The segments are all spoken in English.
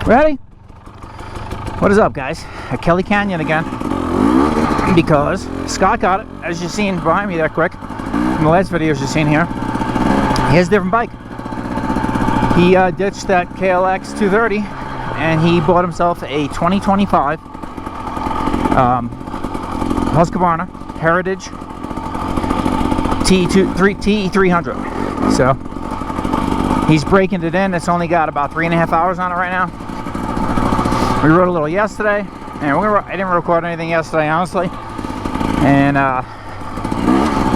Ready? What is up, guys? At Kelly Canyon again, because Scott got it, as you've seen behind me that quick in the last videos you've seen here. He has a different bike. He ditched that KLX 230 and he bought himself a 2025 Husqvarna Heritage Te300. So he's breaking it in. It's only got about 3.5 hours on it right now. We rode a little yesterday, and I didn't record anything yesterday, honestly. And I'm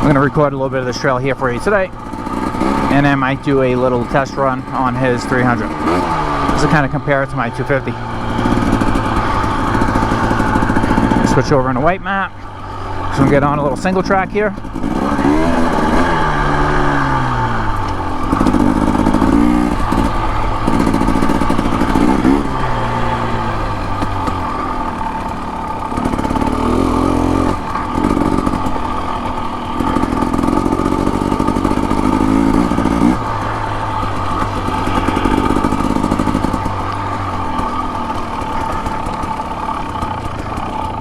gonna record a little bit of this trail here for you today, and I might do a little test run on his 300. This will kind of compare it to my 250. Switch over into white map. So we'll get on a little single track here.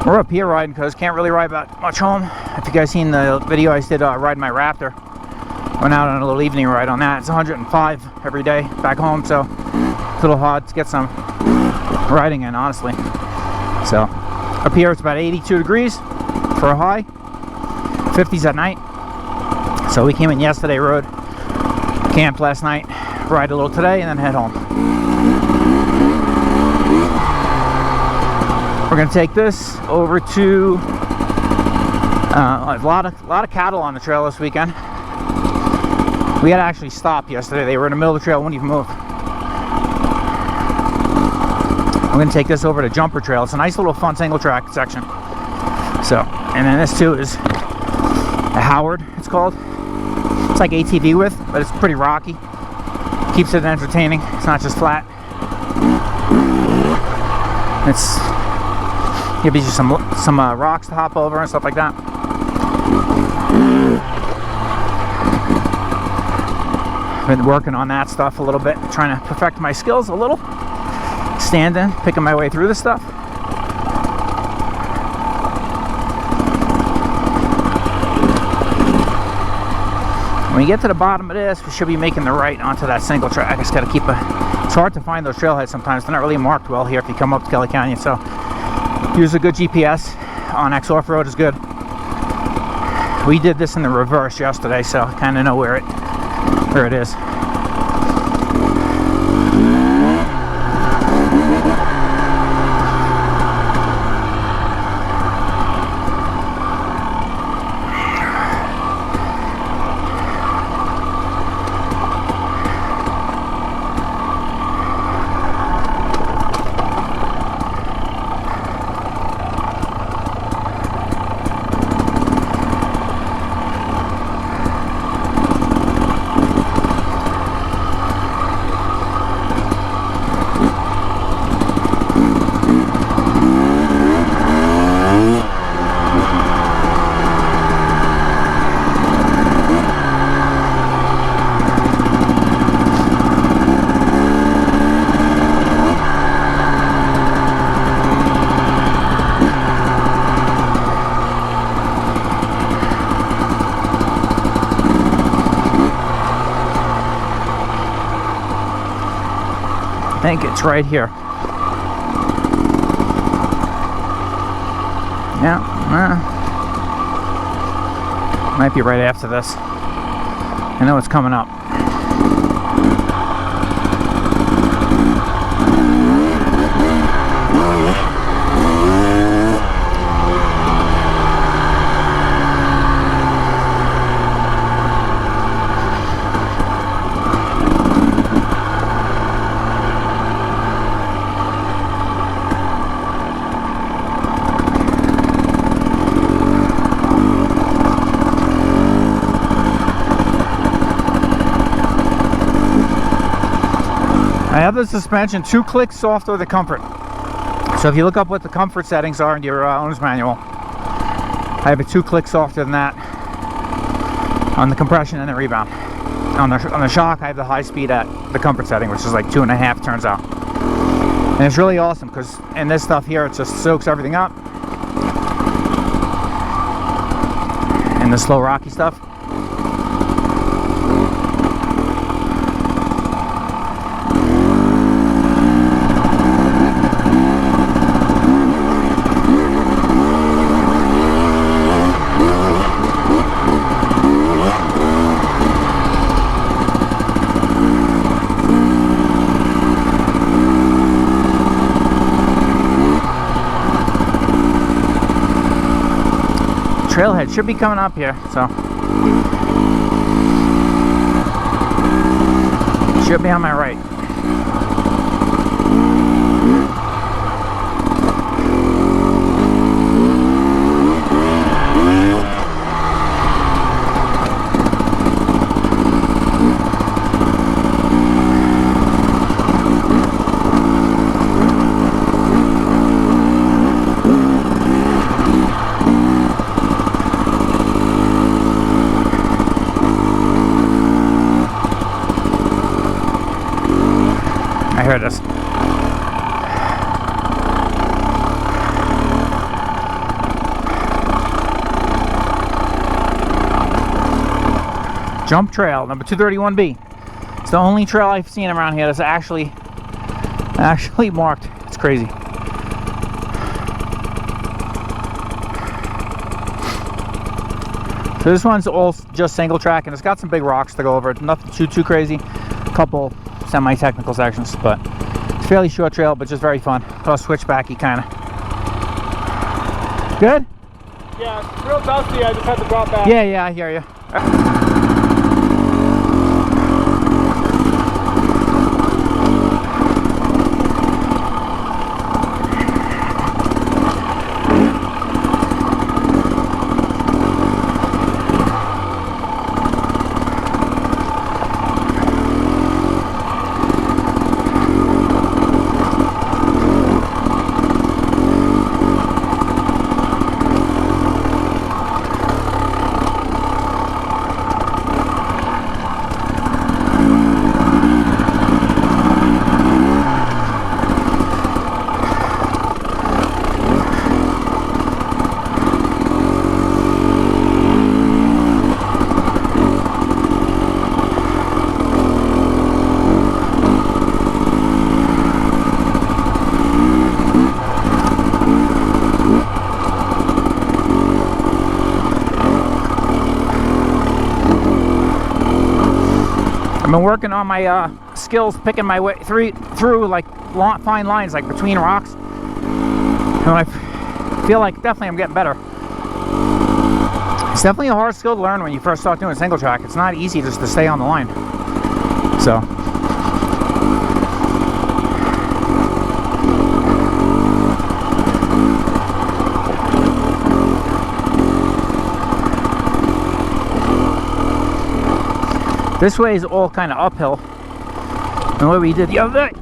We're up here riding because can't really ride that much home. If you guys seen the video I did riding my Raptor, went out on a little evening ride on that. It's 105 every day back home, so it's a little hard to get some riding in, honestly. So up here it's about 82 degrees for a high, 50s at night. So we came in yesterday, rode, camped last night, ride a little today, and then head home. We're gonna take this over to a lot of cattle on the trail this weekend. We had to actually stop yesterday. They were in the middle of the trail, wouldn't even move. We're gonna take this over to Jumper Trail. It's a nice little fun single track section. So, and then this too is a Howard, it's called. It's like ATV width, but it's pretty rocky. Keeps it entertaining. It's not just flat. It's gives you some rocks to hop over and stuff like that. Been working on that stuff a little bit, trying to perfect my skills a little. Standing, picking my way through this stuff. When you get to the bottom of this, we should be making the right onto that single track. I just got to keep it's hard to find those trailheads sometimes. They're not really marked well here if you come up to Kelly Canyon. So use a good GPS on X Off-Road is good. We did this in the reverse yesterday, so I kind of know where it is. I think it's right here. Yeah, might be right after this. I know it's coming up. I have the suspension 2 clicks softer than comfort. So if you look up what the comfort settings are in your owner's manual, I have it 2 clicks softer than that on the compression and the rebound. On the shock, I have the high speed at the comfort setting, which is like 2.5, turns out. And it's really awesome because in this stuff here, it just soaks everything up. And the slow rocky stuff. Trailhead should be coming up here, so should be on my right. Here it is. Jump trail number 231B. It's the only trail I've seen around here that's actually marked. It's crazy. So this one's all just single track, and it's got some big rocks to go over. Nothing too crazy. A couple semi-technical sections, but it's a fairly short trail, but just very fun. All switchbacky kind of. Good? Yeah, it's real dusty. I just had to drop back. Yeah, I hear you. I've been working on my skills, picking my way through like fine lines, like between rocks. And I feel like definitely I'm getting better. It's definitely a hard skill to learn when you first start doing single track. It's not easy just to stay on the line. So. This way is all kind of uphill. And what we did the other day,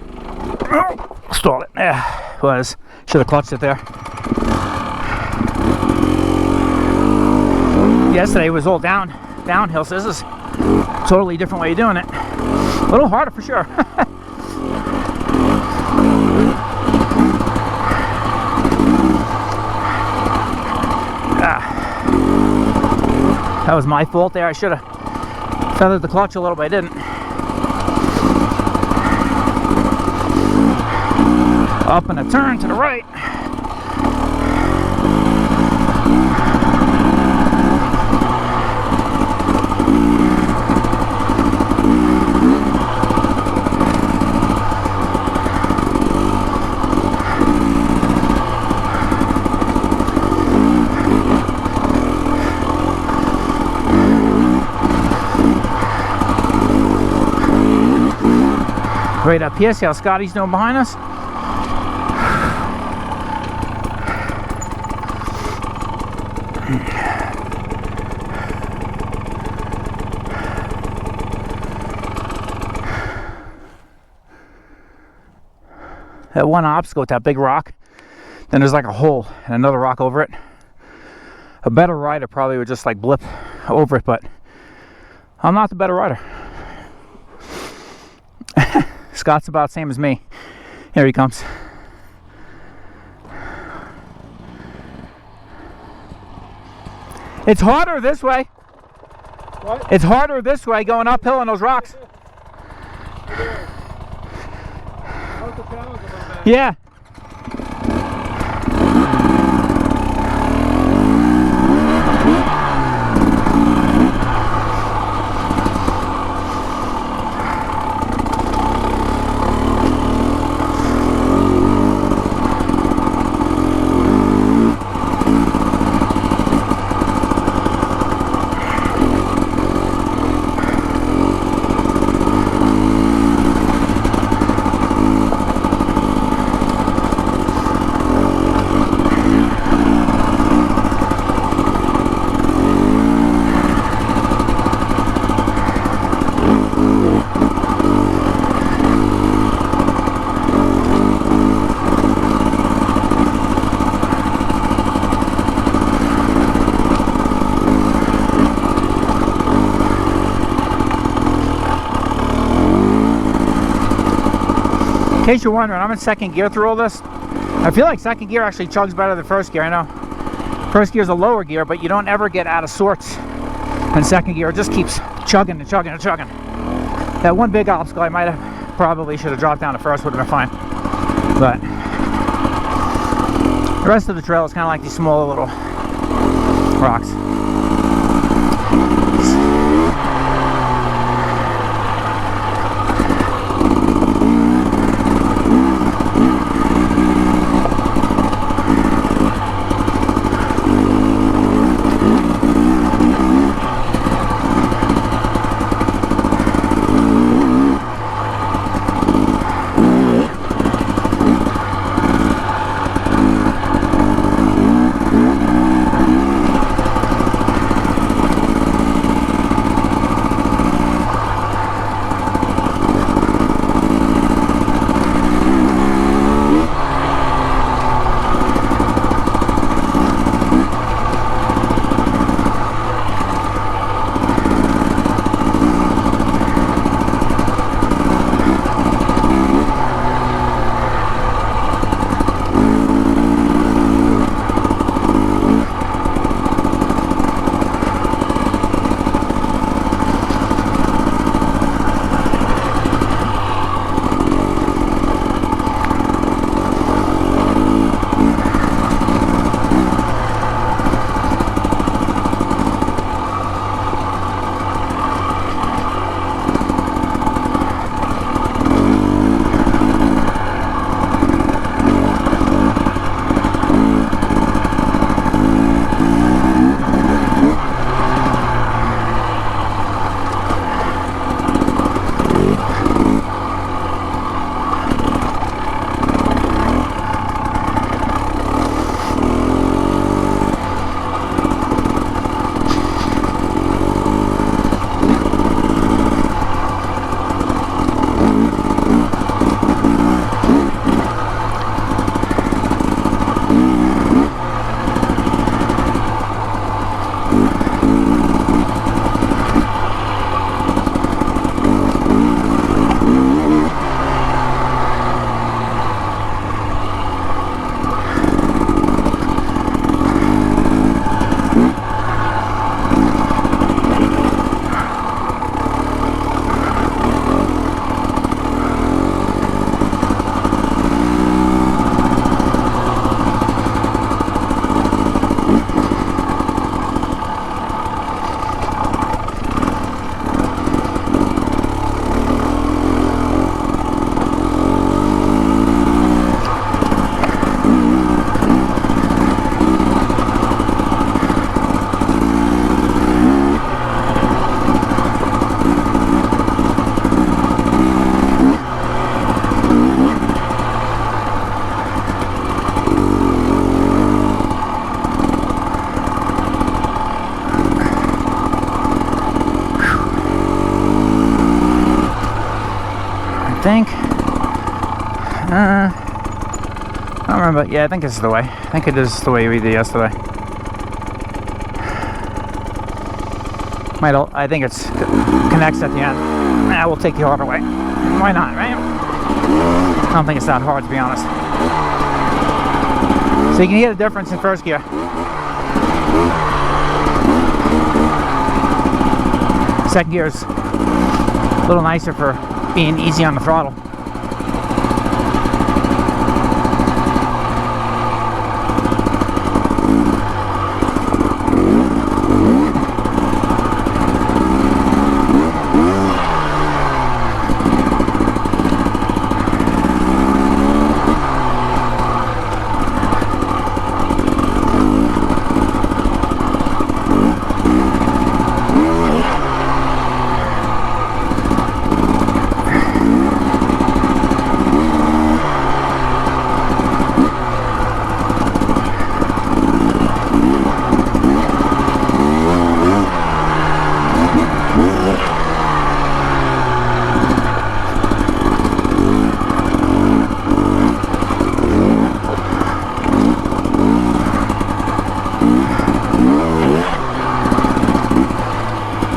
stall it, was, should have clutched it there. Yesterday was all downhill, so this is a totally different way of doing it. A little harder for sure. That was my fault there. I should have feathered the clutch a little, but I didn't. Up and a turn to the right. Right up here, see how Scotty's doing behind us? That one obstacle with that big rock, then there's like a hole and another rock over it. A better rider probably would just like blip over it, but I'm not the better rider. Scott's about the same as me. Here he comes. It's harder this way. What? It's harder this way going uphill on those rocks. How's the challenge a little bit? Yeah. In case you're wondering, I'm in second gear through all this. I feel like second gear actually chugs better than first gear. I know first gear is a lower gear, but you don't ever get out of sorts in second gear. It just keeps chugging and chugging and chugging. That one big obstacle I might have probably should have dropped down to first, would have been fine. But the rest of the trail is kind of like these small little rocks. think. I don't remember. Yeah, I think this is the way. I think it is the way we did yesterday. I think it's connects at the end. We'll take the harder way. Why not, right? I don't think it's that hard, to be honest. So you can hear the difference in first gear. Second gear is a little nicer for being easy on the throttle.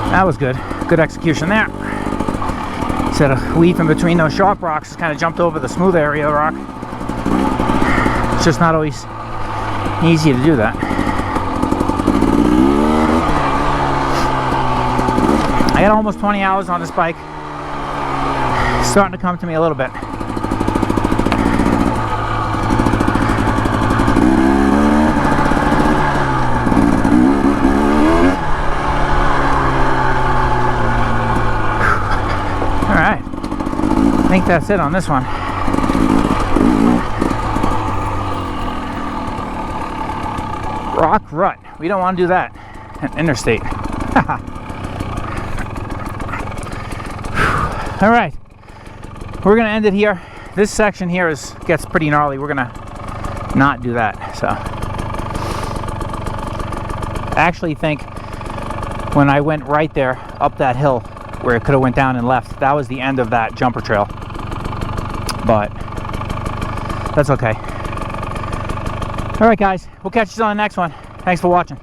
That was good. Good execution there. Instead of weaving between those sharp rocks, kind of jumped over the smooth area of the rock. It's just not always easy to do that. I got almost 20 hours on this bike. It's starting to come to me a little bit. Alright, I think that's it on this one. Rock rut. We don't want to do that at interstate. Alright, we're going to end it here. This section here gets pretty gnarly. We're going to not do that. So I actually think when I went right there up that hill where it could have went down and left, that was the end of that jumper trail, but that's okay. All right guys, we'll catch you on the next one. Thanks for watching.